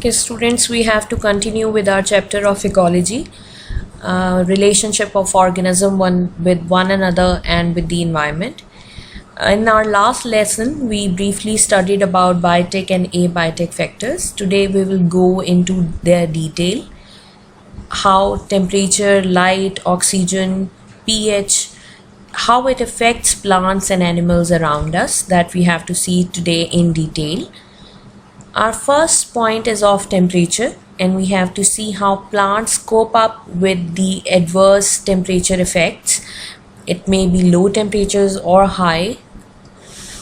Okay, students, we have to continue with our chapter of ecology, relationship of organism with one another and with the environment. In our last lesson, we briefly studied about biotic and abiotic factors. Today, we will go into their detail, how temperature, light, oxygen, pH, how it affects plants and animals around us, that we have to see today in detail. Our first point is of temperature, and we have to see how plants cope up with the adverse temperature effects. It may be low temperatures or high.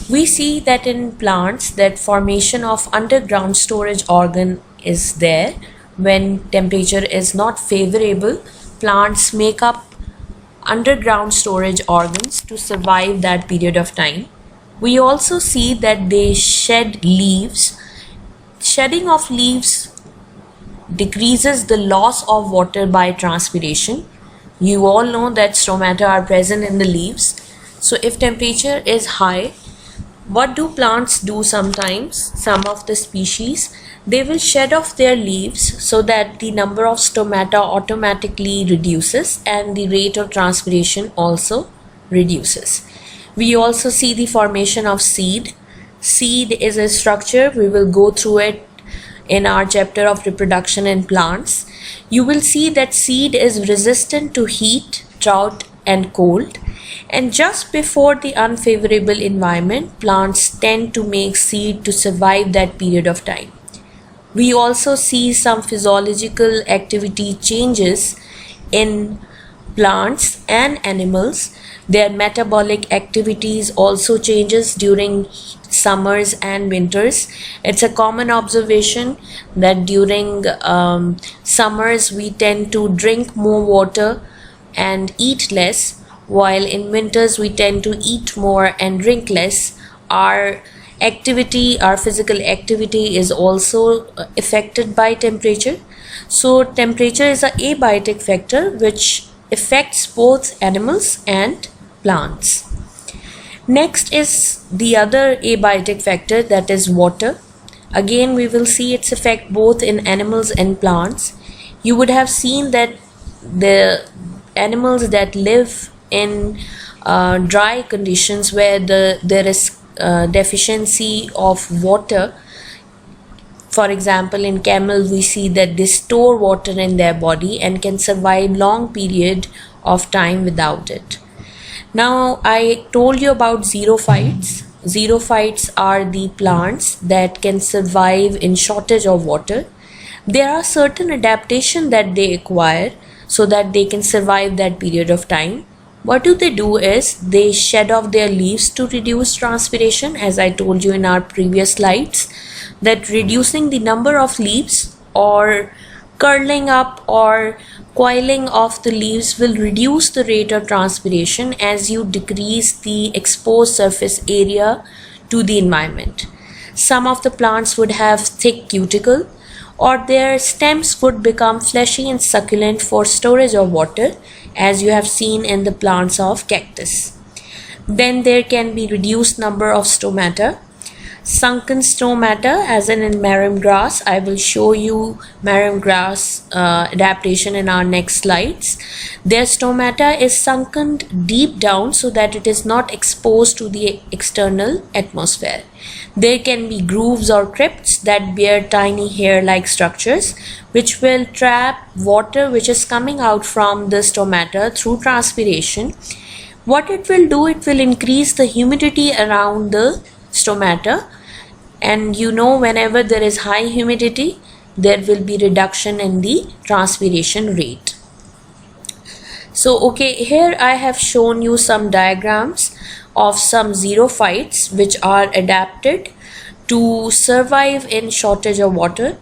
We see that in plants that formation of underground storage organ is there. When temperature is not favorable, plants make up underground storage organs to survive that period of time. We also see that they shed leaves. Shedding of leaves decreases the loss of water by transpiration. You all know that stomata are present in the leaves. So if temperature is high, what do plants do sometimes? Some of the species, they will shed off their leaves so that the number of stomata automatically reduces and the rate of transpiration also reduces. We also see the formation of seed. Seed is a structure. We will go through it in our chapter of reproduction in plants. You will see that seed is resistant to heat, drought, and cold. And just before the unfavorable environment, plants tend to make seed to survive that period of time. We also see some physiological activity changes in plants and animals. Their metabolic activities also changes during summers and winters. It's a common observation that during summers we tend to drink more water and eat less, while in winters we tend to eat more and drink less. Our physical activity is also affected by temperature. So temperature is an abiotic factor which affects both animals and plants. Next is the other abiotic factor, that is water. Again, we will see its effect both in animals and plants. You would have seen that the animals that live in dry conditions where there is deficiency of water, for example in camel, we see that they store water in their body and can survive long period of time without it. Now, I told you about xerophytes. Xerophytes are the plants that can survive in shortage of water. There are certain adaptations that they acquire so that they can survive that period of time. What do? Is they shed off their leaves to reduce transpiration, as I told you in our previous slides, that reducing the number of leaves or curling up or coiling of the leaves will reduce the rate of transpiration as you decrease the exposed surface area to the environment. Some of the plants would have thick cuticle, or their stems would become fleshy and succulent for storage of water, as you have seen in the plants of cactus. Then there can be reduced number of stomata. Sunken stomata, as in marram grass. I will show you marram grass adaptation in our next slides. Their stomata is sunken deep down so that it is not exposed to the external atmosphere. There can be grooves or crypts that bear tiny hair-like structures which will trap water which is coming out from the stomata through transpiration. What it will do, it will increase the humidity around the stomata, and you know, whenever there is high humidity, there will be reduction in the transpiration rate. So okay, here I have shown you some diagrams of some xerophytes which are adapted to survive in shortage of water.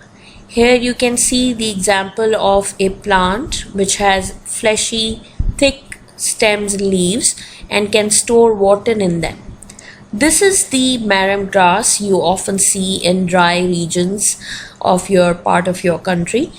Here you can see the example of a plant which has fleshy, thick stems and leaves and can store water in them. This is the marram grass you often see in dry regions of your part of your country.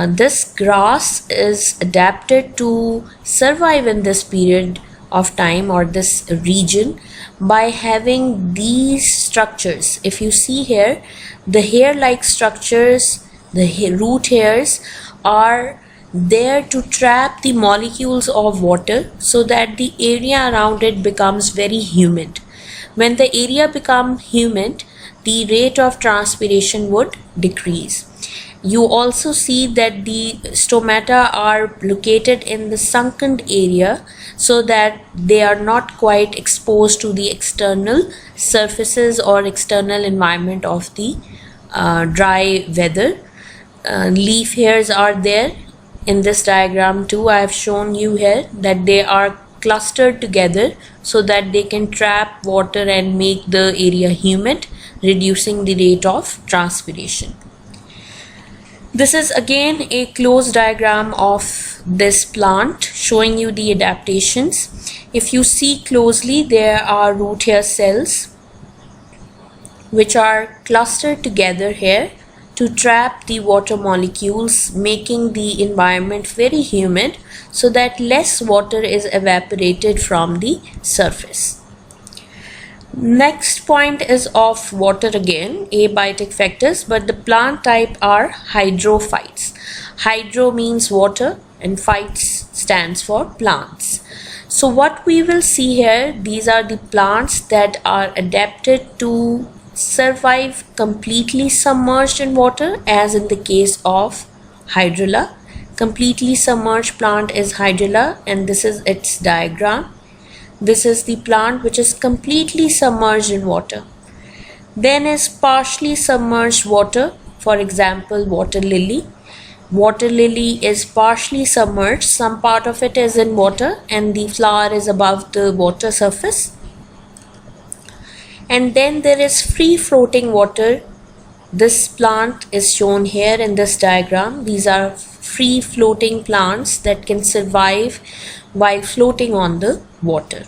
This grass is adapted to survive in this period of time or this region by having these structures. If you see here, the hair-like structures The root hairs are there to trap the molecules of water so that the area around it becomes very humid. When the area becomes humid, the rate of transpiration would decrease. You also see that the stomata are located in the sunken area so that they are not quite exposed to the external surfaces or external environment of the dry weather. Leaf hairs are there in this diagram too. I have shown you here that they are clustered together so that they can trap water and make the area humid, reducing the rate of transpiration. This is again a close diagram of this plant showing you the adaptations. If you see closely, there are root hair cells which are clustered together here to trap the water molecules, making the environment very humid so that less water is evaporated from the surface. Next point is of water again, abiotic factors, but the plant type are hydrophytes. Hydro means water and phytes stands for plants. So what we will see here, these are the plants that are adapted to survive completely submerged in water, as in the case of hydrilla. Completely submerged plant is hydrilla, and this is its diagram. This is the plant which is completely submerged in water. Then is partially submerged water, for example water lily. Water lily is partially submerged, some part of it is in water and the flower is above the water surface. And then there is free floating water. This plant is shown here in this diagram. These are free floating plants that can survive while floating on the water.